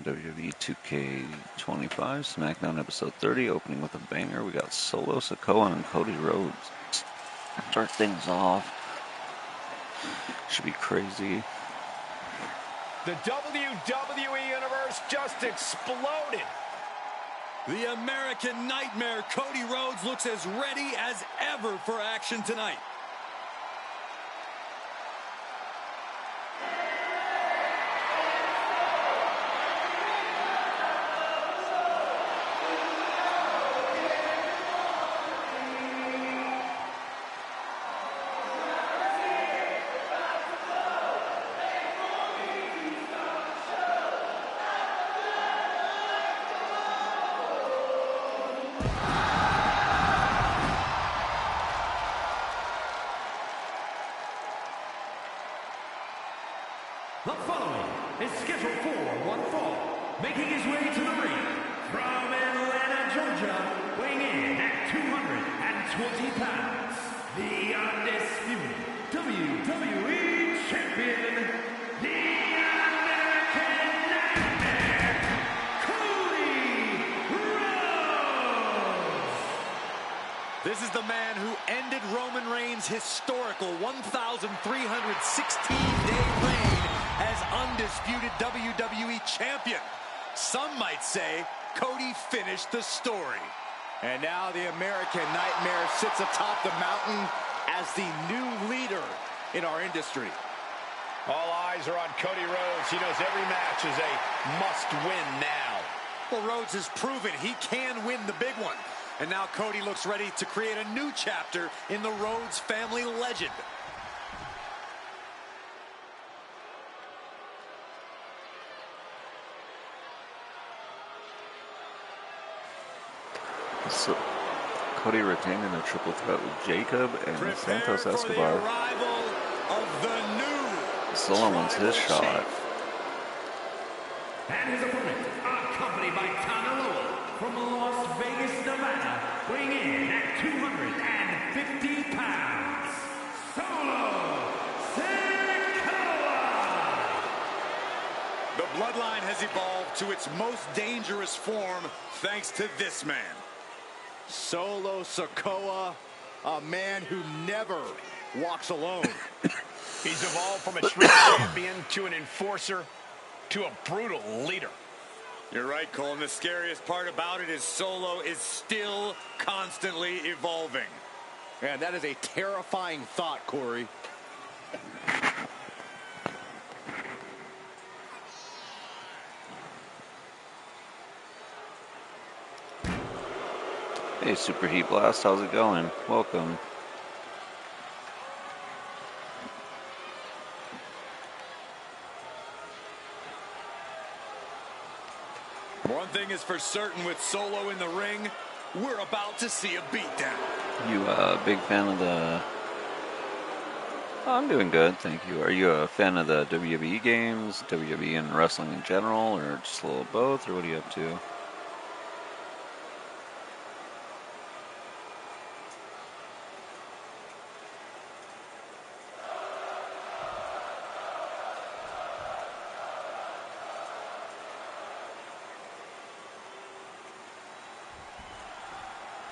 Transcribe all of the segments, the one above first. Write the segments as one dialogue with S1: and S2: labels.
S1: WWE 2K25, SmackDown episode 30, opening with a banger. We got Solo Sikoa and Cody Rhodes. Start things off. Should be crazy.
S2: The WWE Universe just exploded.
S3: The American Nightmare, Cody Rhodes, looks as ready as ever for action tonight.
S4: The following is scheduled for one fall, making his way to the ring from Atlanta, Georgia, weighing in at 220 pounds, the undisputed WWE Champion, the American Nightmare, Cody Rhodes!
S3: This is the man who ended Roman Reigns' historical 1,316-day reign as undisputed WWE champion. Some might say Cody finished the story.
S2: And now the American Nightmare sits atop the mountain as the new leader in our industry. All eyes are on Cody Rhodes. He knows every match is a must-win now.
S3: Well, Rhodes has proven he can win the big one. And now Cody looks ready to create a new chapter in the Rhodes family legend.
S1: So, Cody retained in a triple threat with Jacob and Santos Escobar. Solo wants his shot.
S4: And his opponent, accompanied by Tanaloa from Las Vegas, Nevada, weighing in at 250 pounds, Solo Sikoa!
S3: The bloodline has evolved to its most dangerous form thanks to this man.
S2: Solo Sikoa, a man who never walks alone. He's evolved from a street champion to an enforcer to a brutal leader.
S3: You're right, Cole, and the scariest part about it is Solo is still constantly evolving.
S2: Man, that is a terrifying thought, Corey.
S1: Hey, Super Heat Blast, how's it going? Welcome.
S3: One thing is for certain with Solo in the ring, we're about to see a beatdown.
S1: You a big fan of the... Oh, I'm doing good, thank you. Are you a fan of the WWE games, WWE and wrestling in general, or just a little of both, or what are you up to?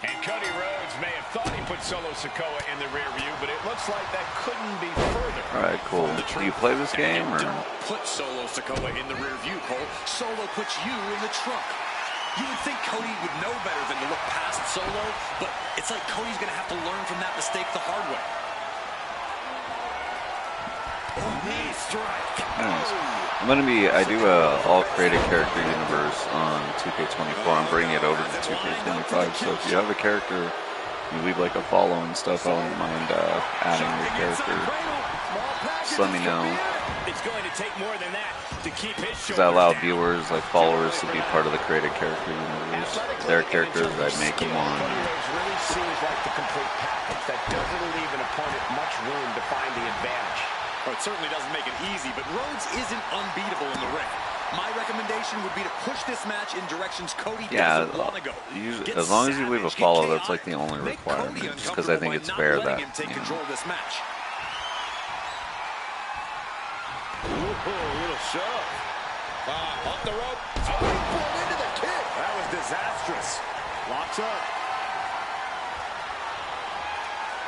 S2: And Cody Rhodes may have thought he put Solo Sikoa in the rear view, but it looks like that couldn't be further.
S1: All right, cool. Do you play this game, or?
S3: Don't put Solo Sikoa in the rear view, Cole. Solo puts you in the trunk. You would think Cody would know better than to look past Solo, but it's like Cody's going to have to learn from that mistake the hard way. Knee strike.
S1: Nice. I do a all created character universe on 2K24. I'm bringing it over to 2K25. So if you have a character, you leave like a follow and stuff, I wouldn't mind adding your character. Just let me know.
S2: It's going to take more than that to keep his
S1: Because I allow viewers, like followers, to be part of the created character universe. Their characters, I make them on.
S2: Really seems like the complete package that doesn't leave an opponent much room to find the advantage.
S3: Well, it certainly doesn't make it easy, but Rhodes isn't unbeatable in the ring. My recommendation would be to push this match in directions Cody doesn't want to go.
S1: As long as you leave a follow, that's like the only requirement. Just because I think it's fair that,
S3: take control of this match.
S2: Ooh, a little shove. Up the rope. Springboard into the kick. That was disastrous. Locks up.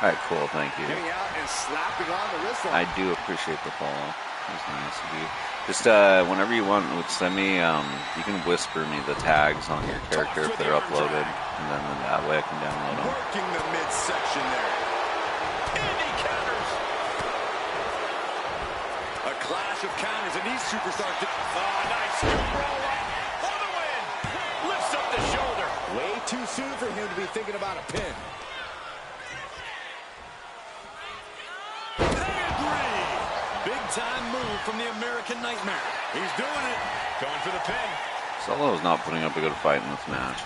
S1: All right, cool. Thank you.
S2: Getting out and slapping on the wrist line.
S1: I do appreciate the follow. It's nice of you. Just whenever you want, send me. You can whisper me the tags on your character if they're uploaded, and then that way I can download them.
S2: Working the midsection there. And he counters. A clash of counters, and these superstars. Nice scoop roll up for the win. Lifts up the shoulder. Way too soon for him to be thinking about a pin.
S3: Big-time move from the American Nightmare.
S2: He's doing it. Going for the pin.
S1: Solo is not putting up a good fight in this match.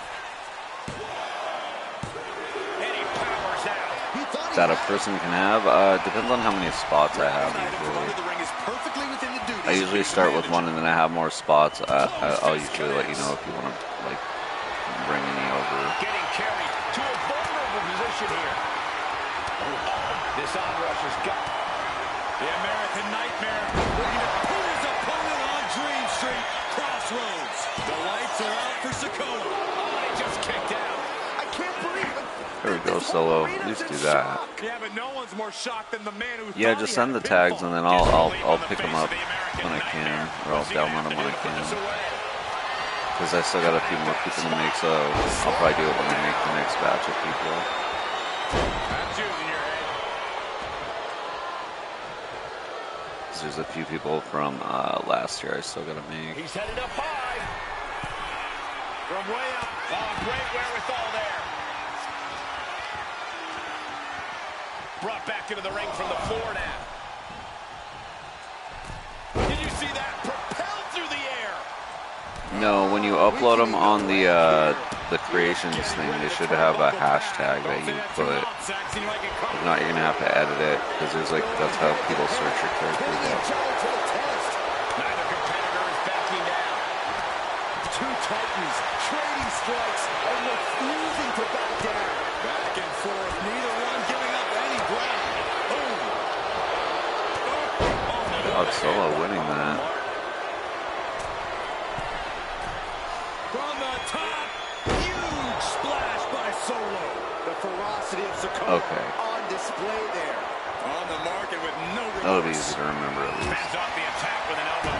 S2: And he powers out.
S1: Is that a person can have? Depends on how many spots I have usually. I usually start with one and then I have more spots. I'll usually let you know if you want to like bring any over.
S2: Getting carried to a vulnerable position here. This onrush has got the American Nightmare looking to put his opponent on Dream Street Crossroads. The lights are out for Sikoa. Oh, he just kicked out. I can't believe it.
S1: There we go, Solo. At least do that.
S2: Yeah, but no one's more shocked than the man who
S1: Yeah, just send the tags and then I'll pick them up when I can, or I'll download them when I can. Because I still got a few more people to make, so I'll probably do it when I make the next batch of people.
S2: That's using your head.
S1: There's a few people from last year I still got to make.
S2: He's headed up high. From way up. Oh, great wherewithal there. Brought back into the ring from the floor now. Did you see that? Propelled through the air.
S1: No, when you upload them on the creations thing, they should have a hashtag that you put. If not, you're gonna have to edit it because there's like that's how people search your characters up.
S2: Neither competitor is backing down. Two titans trading strikes and refusing to back down. Back and forth, neither one giving up any ground. Boom.
S1: God, Solo winning that.
S2: From the top, huge splash by Solo. The ferocity of Sikoa on display there. On the market with no remorse.
S1: That'll be easy to remember at least.
S2: Fends off the attack with an elbow.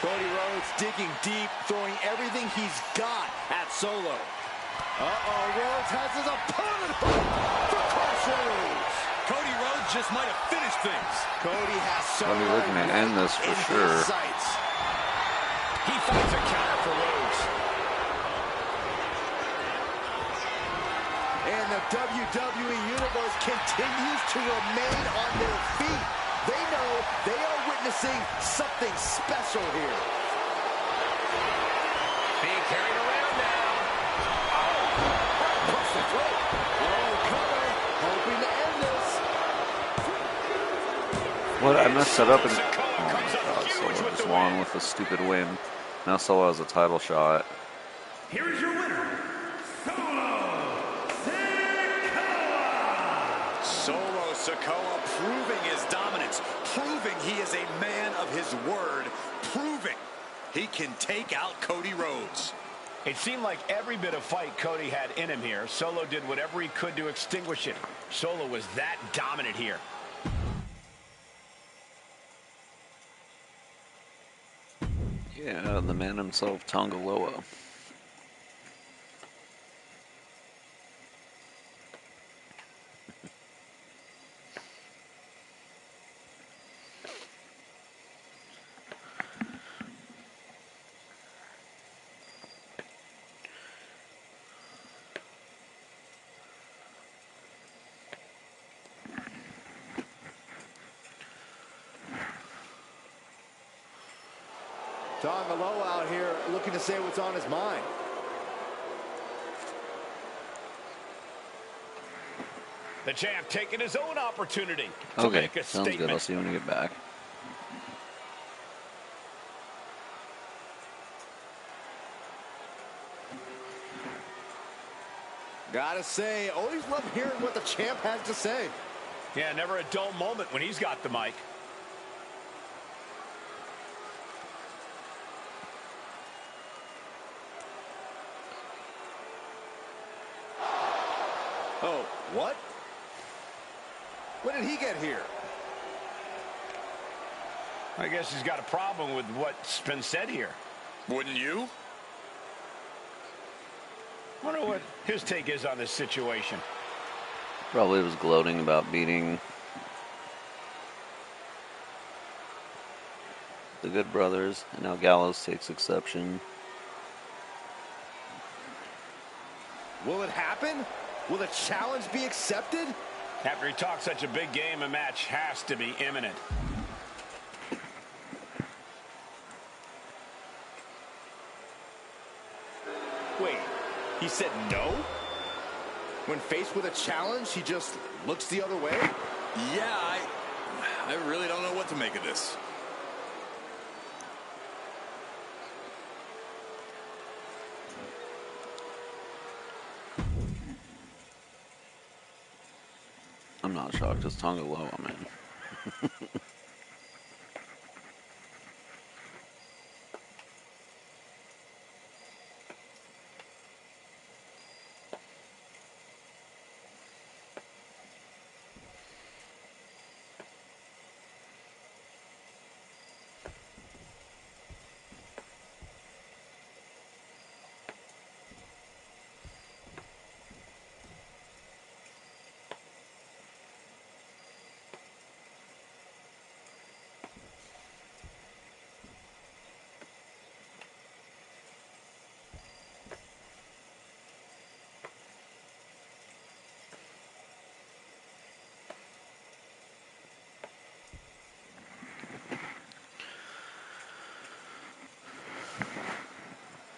S2: Cody Rhodes digging deep, throwing everything he's got at Solo. Rhodes has his opponent for Crossroads.
S3: Cody Rhodes just might have finished things.
S2: Cody has Solo.
S1: We're looking to end this for sure.
S2: He finds a counter for Rhodes. And the WWE Universe continues to remain on their feet. They know they are witnessing something special here. Being carried around now. Push the throat. Low cover. Hoping to end this.
S1: What? I messed that up and oh my God, Solo just won with a stupid win. Now Solo has a title shot.
S4: Here is your winner,
S3: Solo Sikoa proving his dominance, proving he is a man of his word, proving he can take out Cody Rhodes.
S2: It seemed like every bit of fight Cody had in him here. Solo did whatever he could to extinguish it. Solo was that dominant here.
S1: Yeah, the man himself, Tongaloa.
S2: Tongaloa out here looking to say what's on his mind. The champ taking his own opportunity to make a
S1: sounds
S2: statement.
S1: good. I'll see you when you get back.
S2: Gotta say, always love hearing what the champ has to say. Yeah, never a dull moment when he's got the mic.
S5: Oh, what? When did he get here?
S2: I guess he's got a problem with what's been said here.
S3: Wouldn't you?
S2: I wonder what his take is on this situation.
S1: Probably was gloating about beating the Good Brothers, and now Gallows takes exception.
S5: Will it happen? Will the challenge be accepted?
S2: After he talks such a big game, a match has to be imminent.
S5: Wait, he said no? When faced with a challenge, he just looks the other way?
S3: Yeah, I really don't know what to make of this.
S1: I'm not shocked. It's Tonga Loa, man.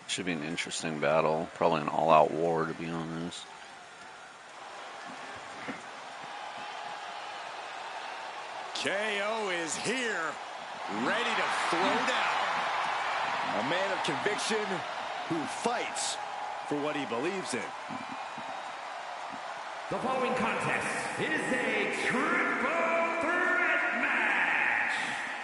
S1: Should be an interesting battle. Probably an all-out war, to be honest.
S3: KO is here, ready to throw down.
S5: A man of conviction who fights for what he believes in.
S4: The following contest is a triple threat match.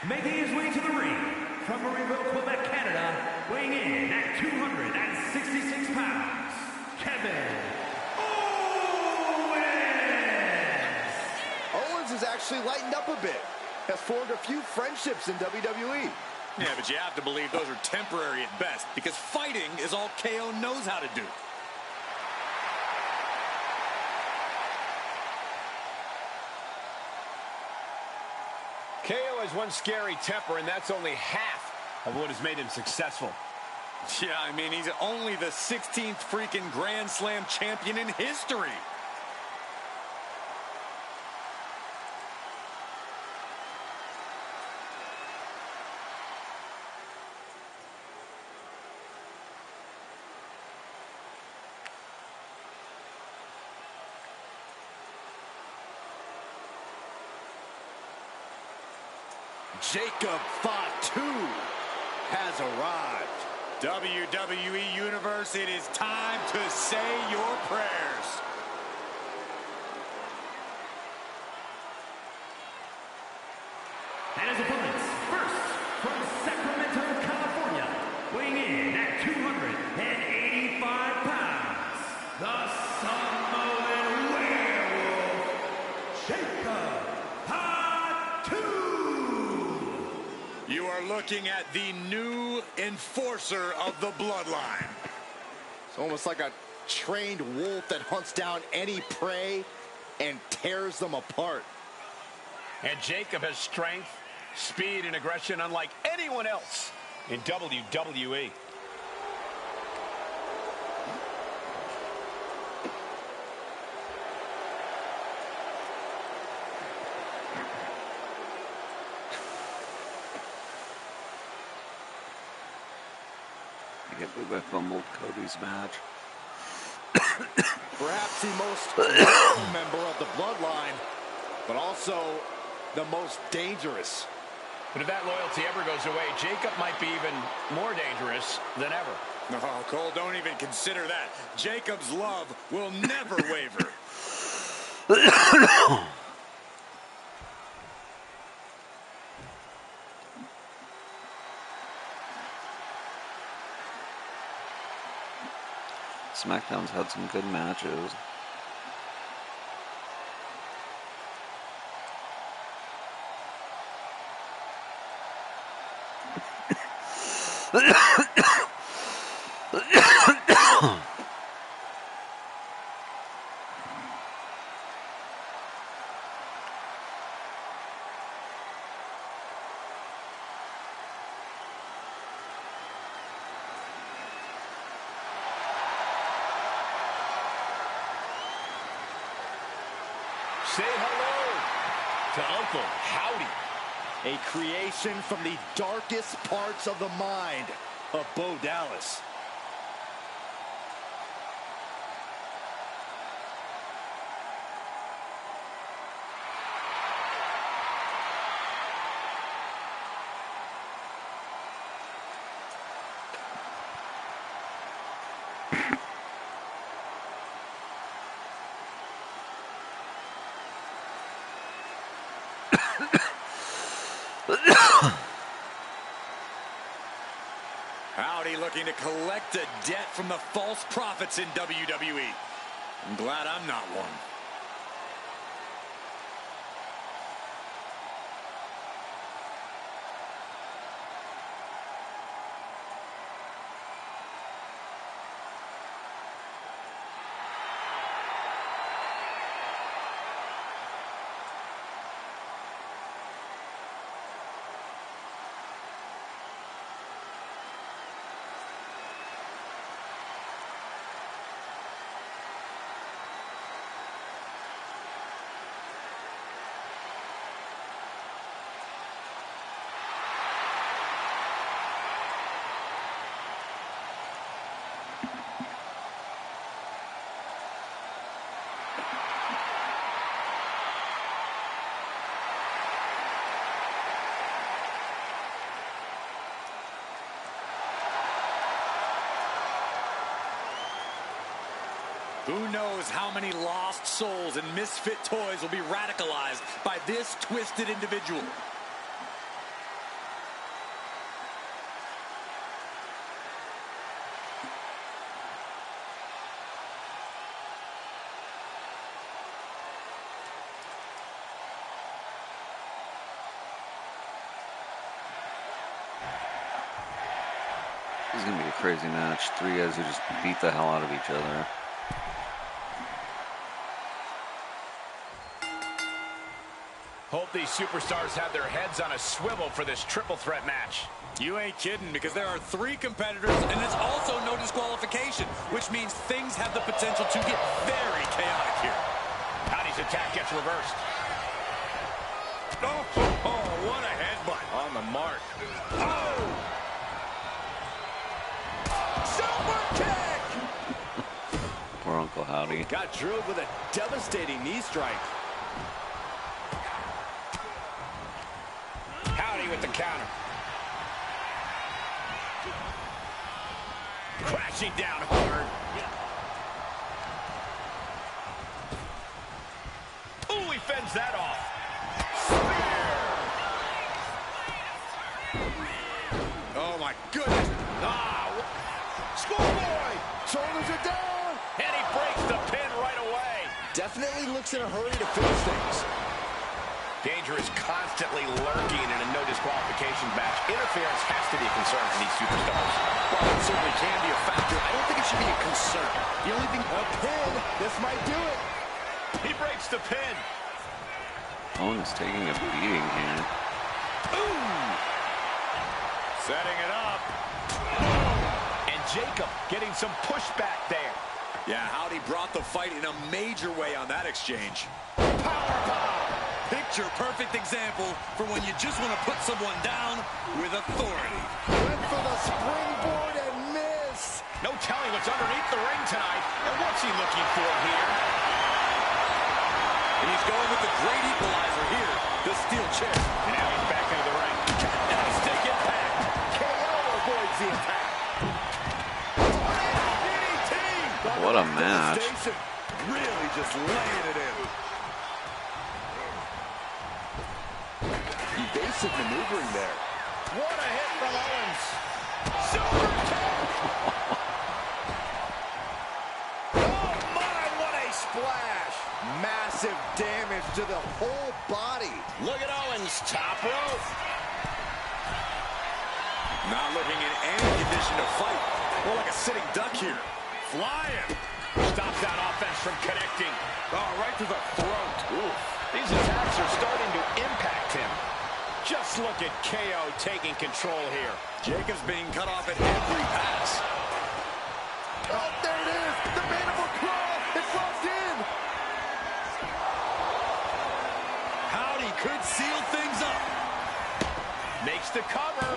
S4: Making his way to the ring from Marieville, Quebec, Canada, weighing in at 266 pounds, Kevin Owens.
S5: Owens has actually lightened up a bit. Has formed a few friendships in WWE.
S3: Yeah, but you have to believe those are temporary at best, because fighting is all KO knows how to do.
S2: KO has one scary temper, and that's only half of what has made him successful.
S3: Yeah, I mean, he's only the 16th freaking Grand Slam champion in history.
S5: Jacob Fatu has arrived.
S3: WWE Universe, it is time to say your prayers.
S4: And his opponents, first from Sacramento, California, weighing in at 285 pounds, the Samoan Werewolf, Jacob Fatu.
S3: You are looking at the new enforcer of the bloodline.
S5: It's almost like a trained wolf that hunts down any prey and tears them apart.
S2: And Jacob has strength, speed, and aggression unlike anyone else in WWE.
S1: I fumbled Cody's match.
S5: Perhaps the most loyal member of the bloodline, but also the most dangerous.
S2: But if that loyalty ever goes away, Jacob might be even more dangerous than ever.
S3: No, Cole, don't even consider that. Jacob's love will never waver.
S1: SmackDown's had some good matches.
S2: Say hello to Uncle Howdy.
S5: A creation from the darkest parts of the mind of Bo Dallas.
S3: Howdy looking to collect a debt from the false prophets in WWE. I'm glad I'm not one. Who knows how many lost souls and misfit toys will be radicalized by this twisted individual.
S1: This is going to be a crazy match. Three guys who just beat the hell out of each other.
S2: Hope these superstars have their heads on a swivel for this triple threat match.
S3: You ain't kidding, because there are 3 competitors, and it's also no disqualification, which means things have the potential to get very chaotic here.
S2: Howdy's attack gets reversed.
S3: Oh, what a headbutt.
S2: On the mark.
S3: Oh! Super kick!
S1: Poor Uncle Howdy.
S5: Got drilled with a devastating knee strike.
S2: Howdy with the counter. Crashing down hard. Ooh, he fends that off.
S3: Oh, my goodness.
S2: Schoolboy!
S5: Shoulders are down.
S2: And he breaks the pin right away.
S5: Definitely looks in a hurry to finish things.
S2: Danger is constantly lurking in a no disqualification match. Interference has to be a concern for these superstars.
S5: Well, it certainly can be a factor. I don't think it should be a concern. The only thing, a pin, this might do it.
S2: He breaks the pin.
S1: Owen is taking a beating here.
S2: Ooh! Setting it up. And Jacob getting some pushback there.
S3: Yeah, Howdy brought the fight in a major way on that exchange. Picture-perfect example for when you just want to put someone down with authority.
S5: Went for the springboard and missed.
S2: No telling what's underneath the ring tonight. And what's he looking for here?
S3: And he's going with the great equalizer here, the steel chair.
S2: And now he's back into the ring.
S3: And a stick impact.
S5: KO avoids the attack.
S1: What a match.
S3: Really just laying it in.
S5: Evasive maneuvering there.
S2: What a hit from Owens. Super kick.
S5: splash. Massive damage to the whole body.
S2: Look at Owens, top rope.
S3: Not looking in any condition to fight. More like a sitting duck here.
S2: Flying. Stops that offense from connecting. Oh, right to the throat. Ooh. These attacks are starting to impact him. Just look at KO taking control here.
S3: Jacobs being cut off at every pass.
S5: Oh, there it is. The mandible claw. It's locked in.
S3: Howdy could seal things up.
S2: Makes the cover.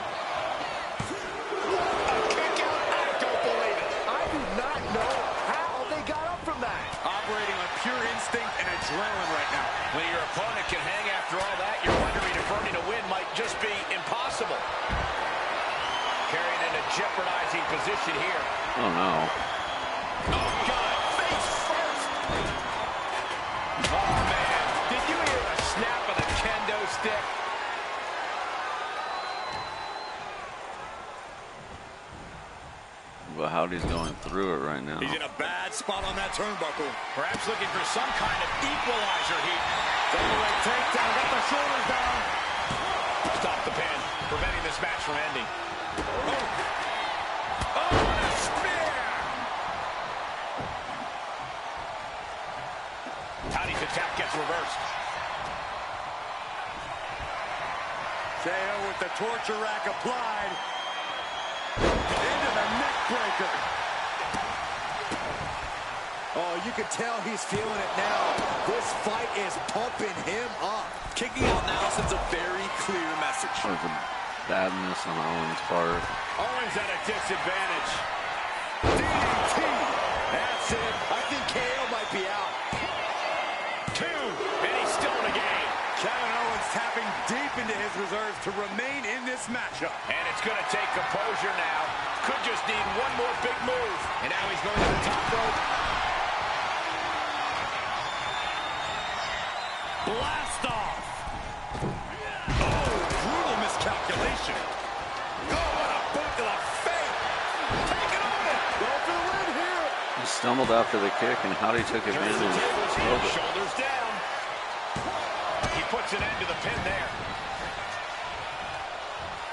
S2: A kick out. I don't believe it.
S5: I do not know how they got up from that.
S3: Operating on pure instinct and adrenaline right now.
S2: When your opponent can hang after all that, you're wondering if earning a win might just be impossible. Carried in a jeopardizing position here.
S1: Oh no.
S2: Oh, God, face first. Oh, man. Did you hear the snap of the kendo stick?
S1: But Howdy's going through it right now.
S3: He's in a bad spot on that turnbuckle.
S2: Perhaps looking for some kind of equalizer heat.
S5: Double leg takedown. Got the shoulders down.
S2: Stop the pin, preventing this match from ending. Oh, what a spear! Howdy's attack gets reversed.
S3: KO with the torture rack applied. Into the neck breaker.
S5: Oh, you can tell he's feeling it now. This fight is pumping him up.
S3: Kicking out now sends a very clear message.
S1: That was a badness on Owens' part.
S2: Owens at a disadvantage.
S5: DDT. That's it. I think KO might be out.
S2: 2, and he's still in the game.
S3: Kevin Owens tapping deep into his reserves to remain in this matchup.
S2: And it's going to take composure now. Could just need one more big move. And now he's going to the top rope.
S3: Blast off. Oh, brutal miscalculation.
S2: Oh, what a boot to the face. Take it on it.
S5: Go for the win here.
S1: He stumbled after the kick, and Howdy took advantage.
S2: Shoulders down. He puts an end to the pin there.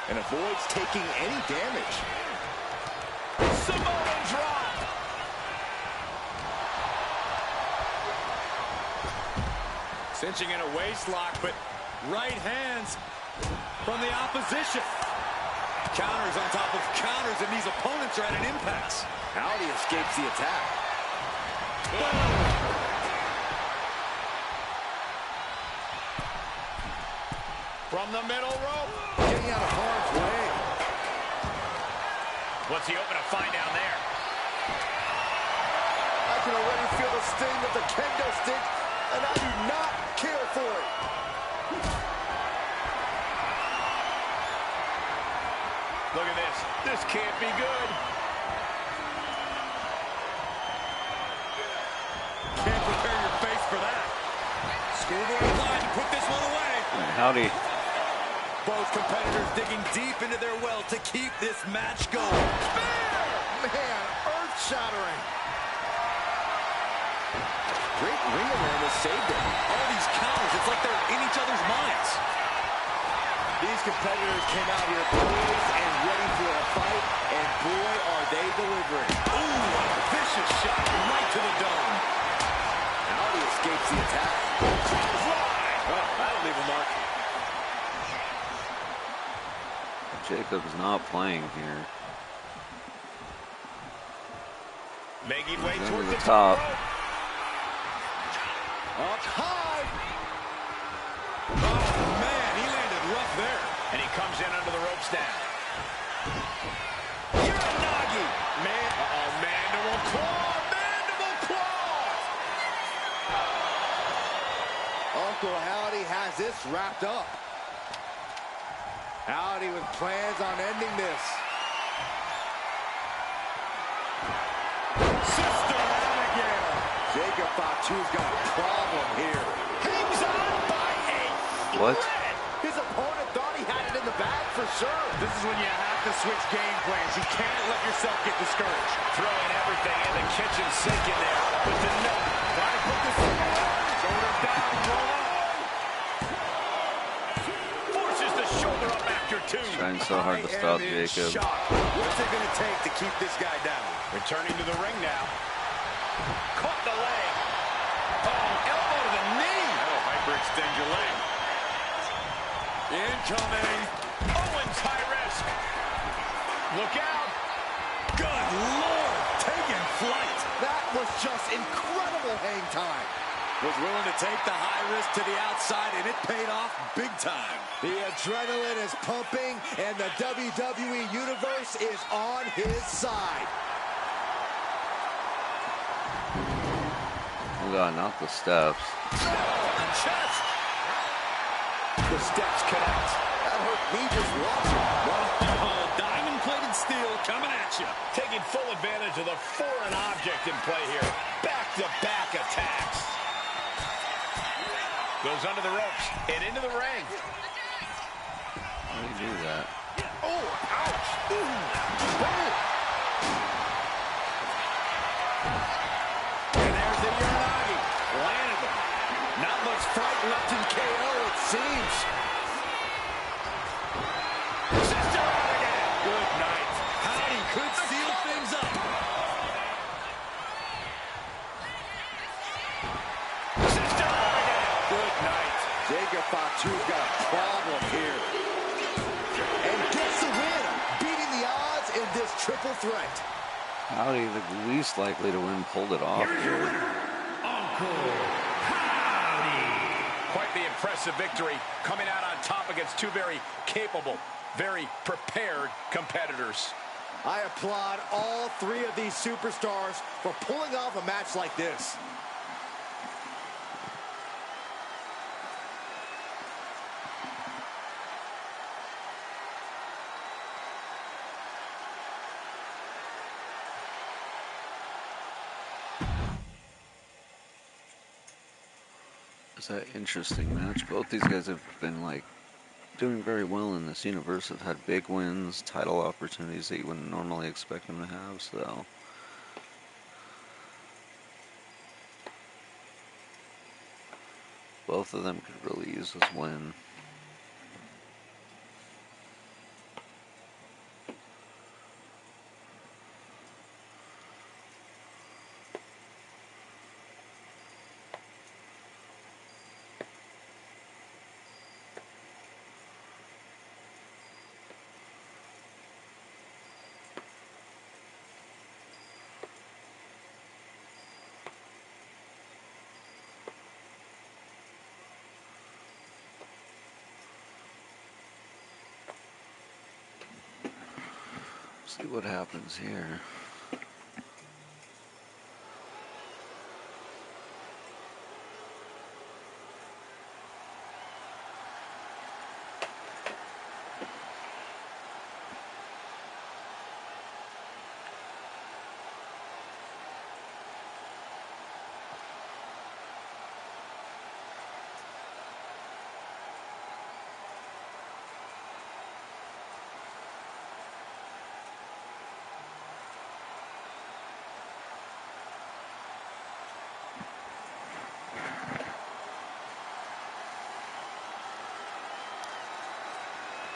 S5: And avoids taking any damage.
S2: Samoan drop.
S3: Cinching in a waist lock, but right hands from the opposition. Counters on top of counters, and these opponents are at an impasse.
S5: Howdy escapes the attack.
S2: From the middle rope.
S5: Getting out of harm's way.
S2: What's he open to find down there?
S5: I can already feel the sting of the kendo stick, and I do not care for it.
S2: Look at this. This can't be good.
S3: Can't prepare your face for that. Schoolboy line to put this one away.
S1: Howdy.
S3: Both competitors digging deep into their well to keep this match going.
S5: Man, earth-shattering. Great ring awareness saved it.
S3: All these counters, it's like they're in each other's minds.
S5: These competitors came out here poised and ready for a fight, and boy, are they delivering.
S3: Ooh, a vicious shot right to the dome.
S5: Howdy escapes the attack.
S3: Oh, that'll leave a mark.
S1: Jacob's not playing here.
S2: Making way
S1: Going
S2: towards
S1: to
S2: the
S1: the
S2: top.
S1: top.
S5: Up high.
S3: Oh, man, he landed rough there.
S2: And he comes in under the ropes now.
S5: Uranagi. Man,
S2: Mandible claw. Mandible claw.
S5: Uncle Howdy has this wrapped up. Howdy with plans on ending this.
S3: Sister Abigail.
S5: Jacob Fatu's got a problem here.
S2: Hangs on by a
S1: What?
S5: His opponent thought he had it in the bag
S2: for sure.
S5: This is when you have to switch game plans. You can't let yourself get discouraged.
S2: Throwing everything in the kitchen sink in there with the note. Try to put this on. Shoulders down, roll on. Forces the shoulder up after two.
S1: Trying so hard to stop Jacob.
S5: What's it going to take to keep this guy down?
S2: Returning to the ring now. Caught the leg. Oh, elbow to the knee.
S5: That'll hyperextend your leg. Incoming.
S2: Owens high risk. Look out.
S5: Good Lord. Taking flight.
S2: That was just incredible hang time.
S5: Was willing to take the high risk to the outside, and it paid off big time.
S2: The adrenaline is pumping, and the WWE Universe is on his side.
S1: Oh God, not the steps.
S2: Chest. The steps connect. That hurt me just watching.
S3: Diamond-plated steel coming at you.
S2: Taking full advantage of the foreign object in play here. Back-to-back attacks. Goes under the ropes and into the ring.
S1: How do you do that?
S2: Oh, ouch. Ooh. Boom. And there's the Uranagi. Landed him. Not much fight left in KO, it seems. Sister out again. Good night.
S3: Howdy could seal things up.
S2: Sister out again. Good night. Jacob Fatu's got a problem here. And gets the win, beating the odds in this triple threat.
S1: Howdy, the least likely to win, pulled it off.
S4: Here is your winner, Uncle Howdy.
S2: Quite the impressive victory, coming out on top against two very capable, very prepared competitors. I applaud all three of these superstars for pulling off a match like this.
S1: It's an interesting match. Both these guys have been like doing very well in this universe. Have had big wins, title opportunities that you wouldn't normally expect them to have. So both of them could really use this win. See what happens here.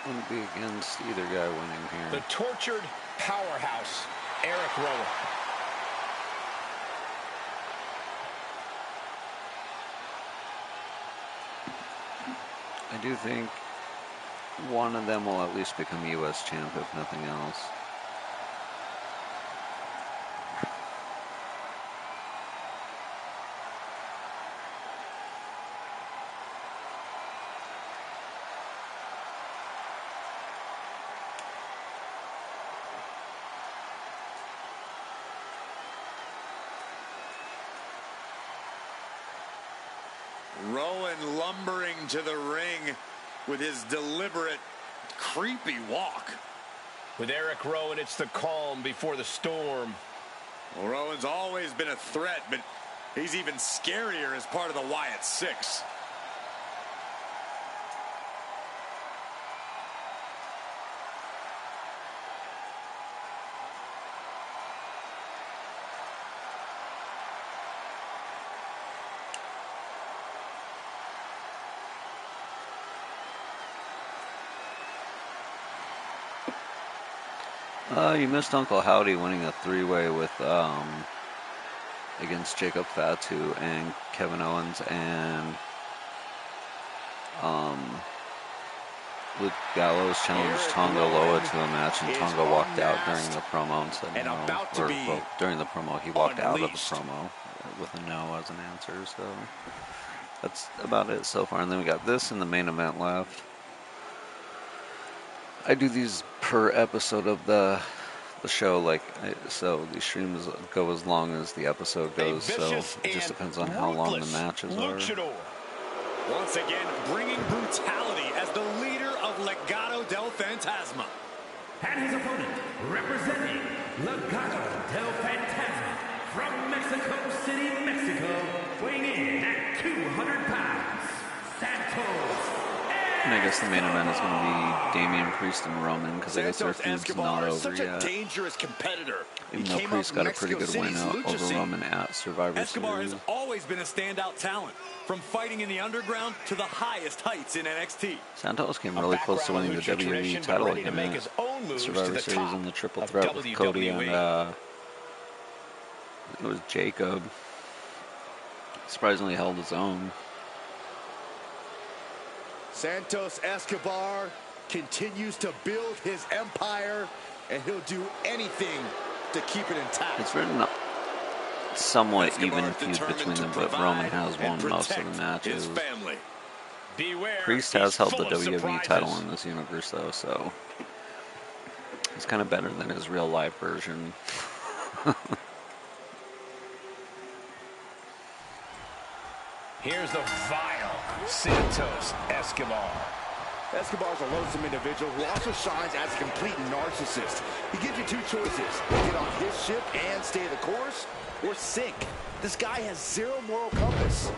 S1: Wouldn't be against either guy winning here.
S2: The tortured powerhouse, Eric Rowan.
S1: I do think one of them will at least become U.S. champ, if nothing else.
S5: Rowan lumbering to the ring with his deliberate, creepy walk.
S2: With Eric Rowan, it's the calm before the storm.
S5: Well, Rowan's always been a threat, but he's even scarier as part of the Wyatt Six.
S1: You missed Uncle Howdy winning a 3-way with against Jacob Fatu and Kevin Owens, and Luke Gallows challenged Tonga Loa to a match, and Tonga walked out during the promo and said no. Well, during the promo, he walked out of the promo with a no as an answer. So that's about it so far. And then we got this in the main event left. I do these per episode of the show, like, so these streams go as long as the episode goes, so it just depends on how long the matches are.
S2: Once again, bringing brutality as the leader of Legado del Fantasma.
S4: And his opponent, representing Legado del Fantasma from Mexico City, Mexico, weighing in at 200 pounds, Santos.
S1: And I guess the main event is going to be Damian Priest and Roman, because I guess their feud's not over yet.
S2: Dangerous competitor.
S1: Even though Priest got a pretty good win over Roman at Survivor
S2: Escobar
S1: Series.
S2: has always been a standout talent, from fighting in the underground to the highest heights in NXT.
S1: Santos came really close to winning the WWE title again at Survivor Series in the triple threat with Cody and it was Jacob. Surprisingly held his own.
S5: Santos Escobar continues to build his empire, and he'll do anything to keep it intact.
S1: It's been somewhat even feud between them, but Roman has won most of the matches. Priest has held the WWE title in this universe, though, so he's kind of better than his real life version.
S2: Here's the vile Santos Escobar.
S5: Escobar's a loathsome individual who also shines as a complete narcissist. He gives you two choices: get on his ship and stay the course, or sink. This guy has zero moral compass.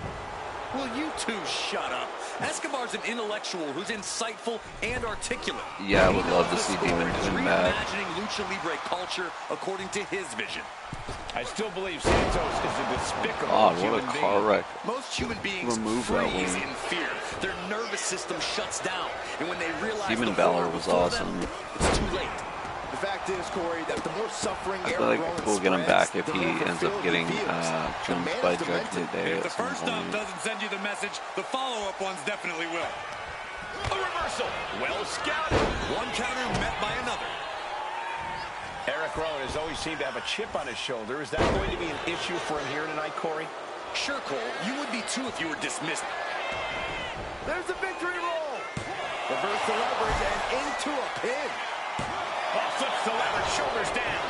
S3: Will you two shut up? Escobar's an intellectual who's insightful and articulate.
S1: Yeah, I would love to see Demon win back.
S3: Reimagining Lucha Libre culture according to his vision.
S2: I still believe Santos is a despicable
S1: God,
S2: human
S1: what a car
S2: being.
S1: wreck.
S3: Most human beings
S1: Remove that
S3: freeze
S1: one.
S3: in fear. Their nervous system shuts down. And when they realize
S1: Demon
S3: the
S1: Balor
S3: horror
S1: was
S3: before
S1: awesome.
S3: them, it's too late.
S5: The fact is, Corey, that the more suffering
S1: I feel like we'll get him back if he ends up getting jumped by Judgment Day
S2: If the
S1: at some
S2: first up
S1: point.
S2: doesn't send you the message, the follow-up ones definitely will. A reversal. Well scouted. One counter met by another. Eric Rowan has always seemed to have a chip on his shoulder. Is that going to be an issue for him here tonight, Corey?
S3: Sure, Cole. You would be too if you were dismissed.
S5: There's the victory roll. Reverse the leverage and into a pin.
S2: Oh, flips the lever, shoulders down.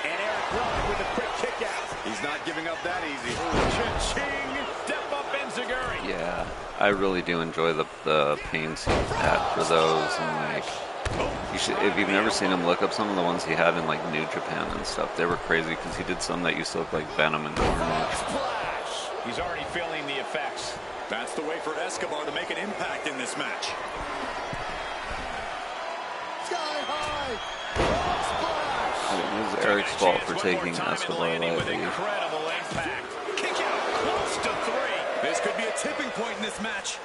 S5: And Eric Rowan with a quick kick out.
S2: He's not giving up that easy. Cha-ching. Step up Enziguri.
S1: Yeah, I really do enjoy the pains he's had for those, and like, you should, if you've never seen him, look up some of the ones he had in like New Japan and stuff. They were crazy because he did some that used to look like Venom and Carnage.
S5: Splash.
S2: He's already feeling the effects. That's the way for Escobar to make an impact in this match.
S5: Sky high. Splash.
S1: It was Eric's fault for taking Escobar lightly.
S2: Incredible impact. Kick out close to 3. This could be a tipping point in this match.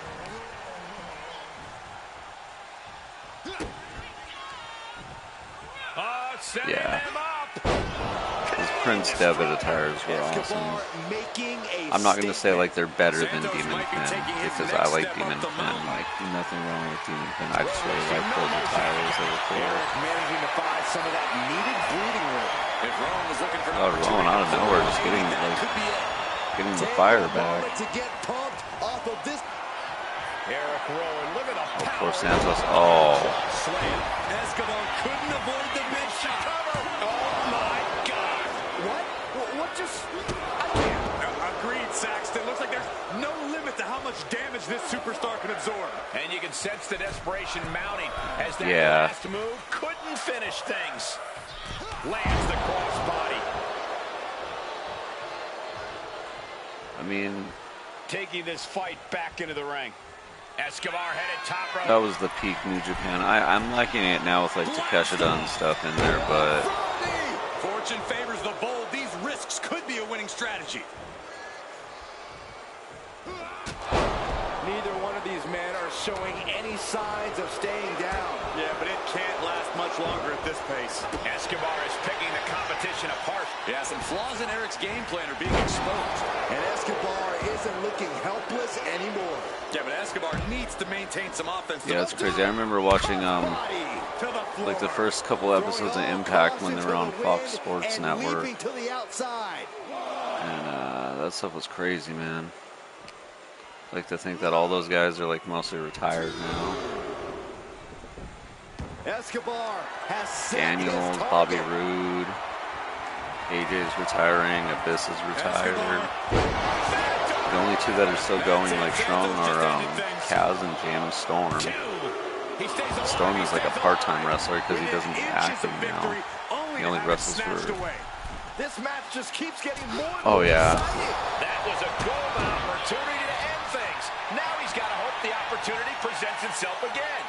S1: Yeah. His Prince Devitt attires were awesome. I'm not going to say like they're better than Demon Finn, because I like Demon Finn. Like, nothing wrong with Demon Finn. I just really like those attires. They were cool.
S5: Managing to find some of that needed breathing room.
S3: If Rowan was looking for
S1: Rowan out of nowhere, just getting the fire back.
S5: To get pumped off of this.
S2: Eric Rowan, look at the
S1: Of
S2: power.
S1: course, Santos. Oh,
S2: Slam. Escobar couldn't avoid the mid shot. Oh my God.
S5: What just? I can't.
S2: Agreed, Saxton. Looks like there's no limit to how much damage this superstar can absorb. And you can sense the desperation mounting as that last move couldn't finish things. Lands the crossbody.
S1: I mean,
S2: Taking this fight back into the ring. Escobar headed top rope.
S1: that was the peak New Japan. I'm liking it now with like Takeshita and stuff in there, but
S2: Fortune favors the bold. These risks could be a winning strategy.
S5: Neither one of these men are showing any signs of staying down.
S2: Yeah, but it can't last much
S5: much longer at this pace.
S2: Escobar is picking the competition apart.
S3: Yeah, some flaws in Eric's game plan are being exposed.
S5: And Escobar isn't looking helpless anymore.
S3: Yeah, but Escobar needs to maintain some offense.
S1: Yeah, it's crazy. I remember watching like the first couple episodes of Impact when they were on Fox Sports Network, and that stuff was crazy, man. Like to think that all those guys are like mostly retired now.
S5: Escobar has
S1: Daniels, Bobby Roode, AJ's retiring, Abyss is retired. The only two that are still going like strong are Kaz and James Storm. Storm is like a part-time wrestler because he doesn't do acting now. He only wrestles for...
S5: This match just keeps getting more.
S1: Oh yeah.
S2: That was a good opportunity to end things. Now he's got to hope the opportunity presents itself again.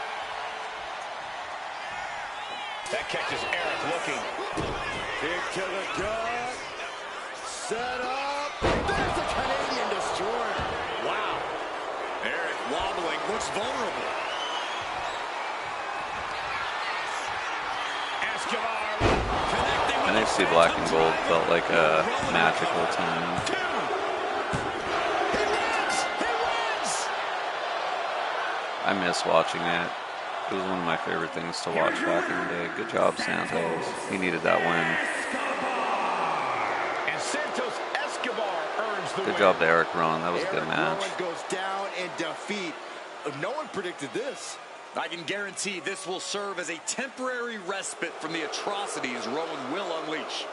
S2: That catches Eric looking.
S5: Kick to the gut. Set up. There's a Canadian destroyer.
S3: Wow. Eric wobbling, looks vulnerable.
S2: Escobar
S1: NXT Black and Gold felt like a magical time. I miss watching it. It was one of my favorite things to watch back in the day. Good job, Santos. He needed that win.
S2: and Santos Escobar earns the
S1: Good
S2: win.
S1: job to Eric Rowan. That was a good
S5: Eric
S1: match.
S5: Rowan goes down in defeat. No one predicted this.
S3: I can guarantee this will serve as a temporary respite from the atrocities Rowan will unleash.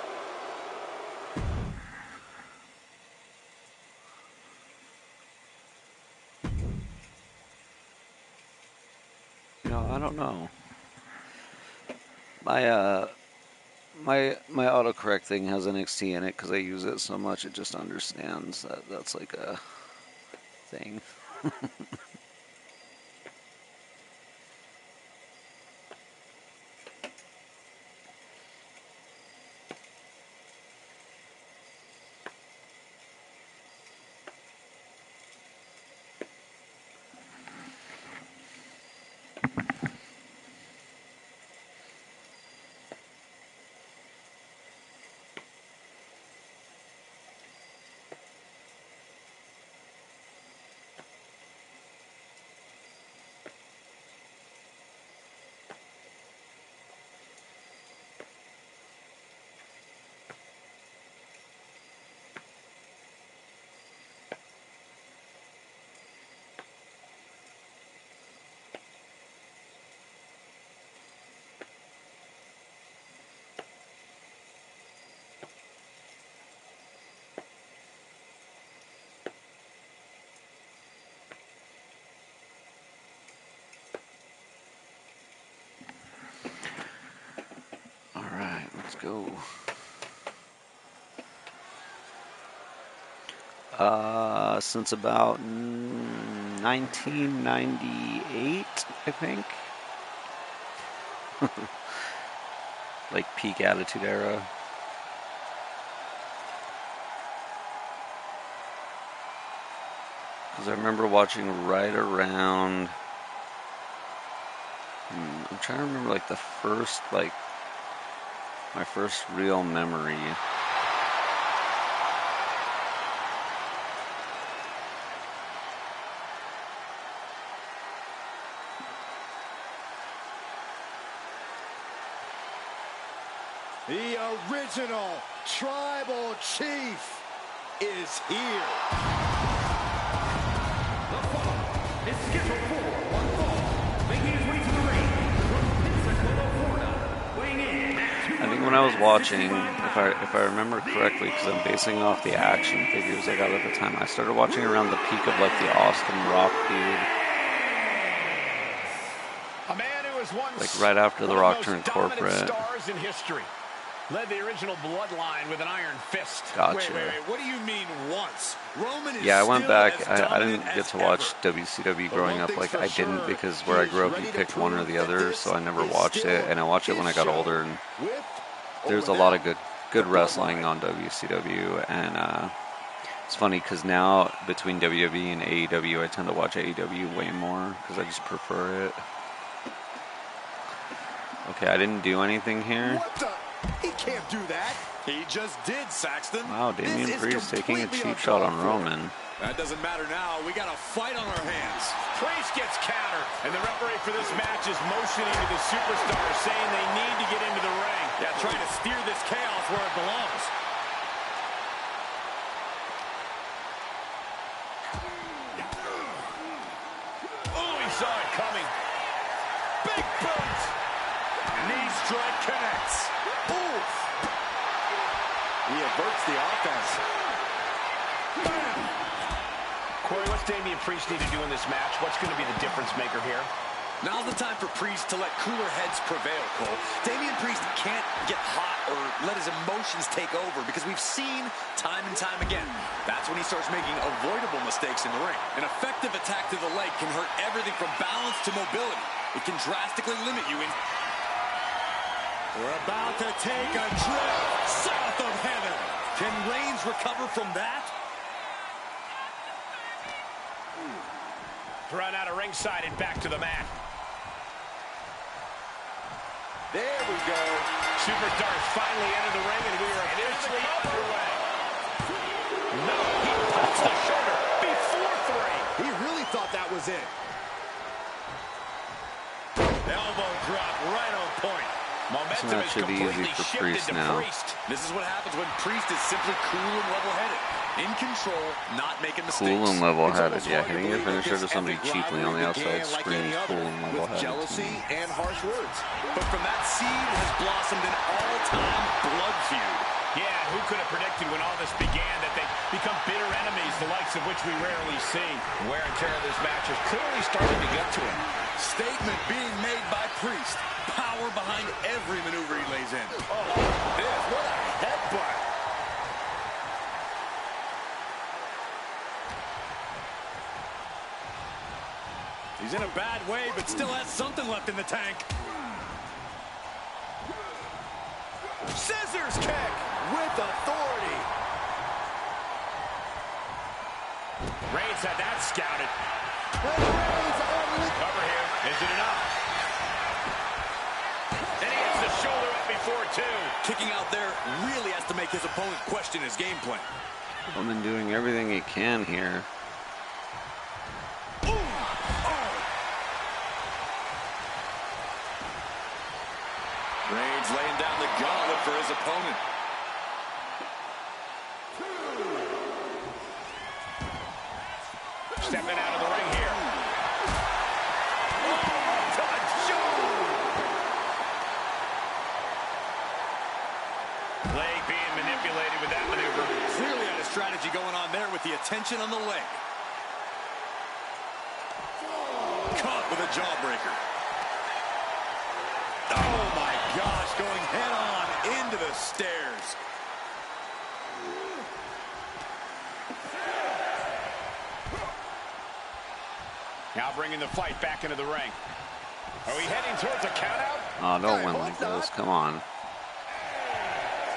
S1: You know, I don't know. My autocorrect thing has NXT in it because I use it so much. It just understands that that's like a thing. Let's go. Since about 1998, I think. Like peak Attitude Era. Because I remember watching right around... I'm trying to remember like the first, like, my first real memory.
S5: The original Tribal Chief is here.
S4: The fall is scheduled for one fall, making his way to the ring from Pensacola, Florida, weighing in at
S1: I think when I was watching, if I remember correctly, because I'm basing off the action figures I got at the time, I started watching around the peak of like the Austin Rock feud.
S2: A man who was once
S1: Like right after the Rock turned
S2: dominant
S1: corporate.
S2: stars in history. Led the original bloodline with an iron fist.
S1: Gotcha.
S5: Wait, what do you mean once? Roman is
S1: Yeah, I went
S5: still
S1: back.
S5: as
S1: I
S5: dominant
S1: didn't get
S5: as
S1: to watch
S5: ever.
S1: WCW
S5: But
S1: growing
S5: one
S1: up.
S5: thing's
S1: Like
S5: for
S1: I didn't
S5: sure,
S1: because
S5: he
S1: where I
S5: is
S1: grew up,
S5: ready
S1: you
S5: to
S1: picked one or
S5: prove
S1: the
S5: that
S1: other.
S5: this
S1: So I never
S5: is
S1: watched
S5: still
S1: it, and I watched it when I got
S5: his
S1: older.
S5: show.
S1: And
S5: With or
S1: there's a lot of
S5: without
S1: good
S5: the
S1: wrestling
S5: bloodline.
S1: on WCW, and it's funny because now between WWE and AEW, I tend to watch AEW way more because I just prefer it. Okay, I didn't do anything here.
S5: What the? He can't do that.
S3: He just did, Saxton.
S1: Wow, Damian
S5: This is
S1: Priest taking a
S5: completely
S1: cheap shot on
S5: uncalled for.
S1: Roman.
S3: That doesn't matter now. We got a fight on our hands.
S2: Priest gets countered, and the referee for this match is motioning to the superstars, saying they need to get into the ring.
S3: Yeah, trying to steer this chaos where it belongs.
S2: Oh, he saw it coming. Big boot. Knee strike connects.
S5: Oof. He averts the offense.
S2: Corey, what's Damian Priest need to do in this match? What's going to be the difference maker here?
S3: Now's the time for Priest to let cooler heads prevail, Cole. Damian Priest can't get hot or let his emotions take over because we've seen time and time again. That's when he starts making avoidable mistakes in the ring. An effective attack to the leg can hurt everything from balance to mobility. It can drastically limit you in...
S5: We're about to take a trip
S3: south of heaven. Can Reigns recover from that?
S2: Thrown out of ringside and back to the mat.
S5: There we go.
S2: Superstars finally enter the ring, and we are officially underway. No, he pops the shoulder before three.
S5: He really thought that was it.
S2: Elbow drop right on point. Momentum
S1: That
S2: is
S1: should be easy
S2: completely
S1: for
S2: shifted
S1: Priest
S2: to
S1: now.
S2: Priest.
S3: This is what happens when Priest is simply cool and level-headed. In control, not making mistakes.
S1: Cool and level-headed.
S5: It's
S1: Yeah,
S5: almost hard
S1: hitting
S5: to
S1: a
S5: believe
S1: finisher
S5: that
S1: to
S5: this
S1: somebody
S5: epic
S1: cheaply on the
S5: rivalry
S1: outside
S5: began like
S1: screams
S5: any
S1: cool
S5: other,
S1: and
S5: with
S1: level-headed.
S5: jealousy and harsh words.
S3: But from that seed has blossomed an all-time blood feud.
S2: Yeah, who could have predicted when all this began that they become bitter enemies, the likes of which we rarely see. Wear and tear of this match is clearly starting to get to him.
S3: Statement being made by Priest. Power behind every maneuver he lays in.
S5: Oh, this, what a headbutt.
S3: He's in a bad way, but still has something left in the tank.
S5: Scissors kick with authority.
S2: Reigns had that scouted.
S5: And Reigns only...
S2: Cover here. Is it enough? And he hits the shoulder up before two.
S3: Kicking out there really has to make his opponent question his game plan.
S1: Roman doing everything he can here.
S3: Reigns laying down the gauntlet for his opponent.
S2: Stepping out of the ring here. Oh, to the jaw. Leg being manipulated with that maneuver.
S3: Clearly had a strategy going on there with the attention on the leg. Caught with a jawbreaker. Oh my gosh, going head on into the stairs.
S2: Now bringing the fight back into the ring. Are we heading towards a countout?
S1: Oh, don't win like this. Come on.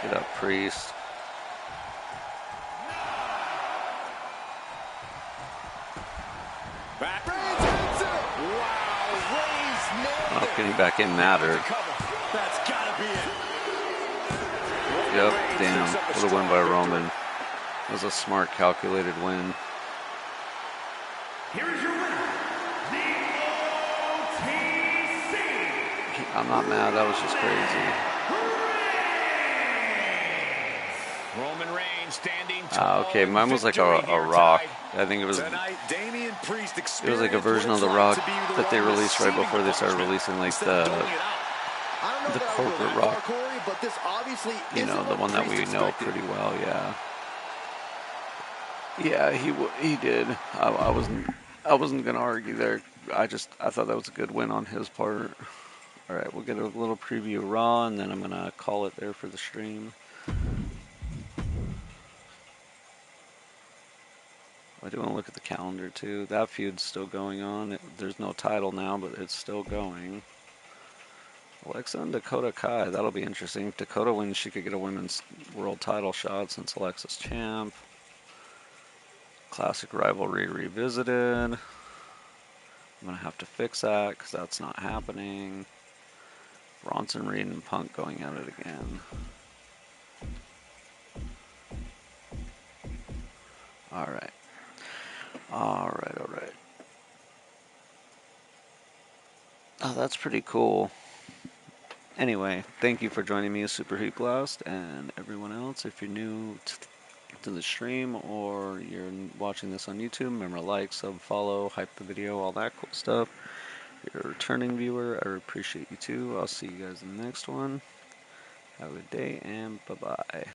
S1: Get up, Priest.
S5: Back. Reigns hits it. Wow, Reigns nailed
S1: Well,
S5: it.
S1: getting back in mattered.
S3: That's gotta be it.
S1: Yep, damn. What a win by Roman. That was a smart, calculated win.
S4: Here is your winner, the OTC.
S1: I'm not mad. That was just crazy.
S2: Roman Reigns standing tall.
S1: Okay, mine was like
S2: victory
S1: a
S2: here
S1: rock.
S2: tonight.
S1: I think it was
S3: Tonight, Damian Priest
S1: it was like a version of the rock that they released right before they started releasing like the corporate rock.
S5: Corey, but this obviously
S1: You know, the one that we know pretty well. Yeah. Yeah, he did. I wasn't gonna argue there. I thought that was a good win on his part. All right, we'll get a little preview of Raw, and then I'm gonna call it there for the stream. I do want to look at the calendar too. That feud's still going on. There's no title now, but it's still going. Alexa and Dakota Kai. That'll be interesting. If Dakota wins, she could get a women's world title shot since Alexa's champ. Classic rivalry revisited. I'm going to have to fix that because that's not happening. Bronson Reed and Punk going at it again. Alright. Alright. Oh, that's pretty cool. Anyway, thank you for joining me, Super Heat Blast, and everyone else. If you're new to the stream or you're watching this on YouTube, remember to like, sub, follow, hype the video, all that cool stuff. If you're a returning viewer, I appreciate you too. I'll see you guys in the next one. Have a good day, and bye-bye.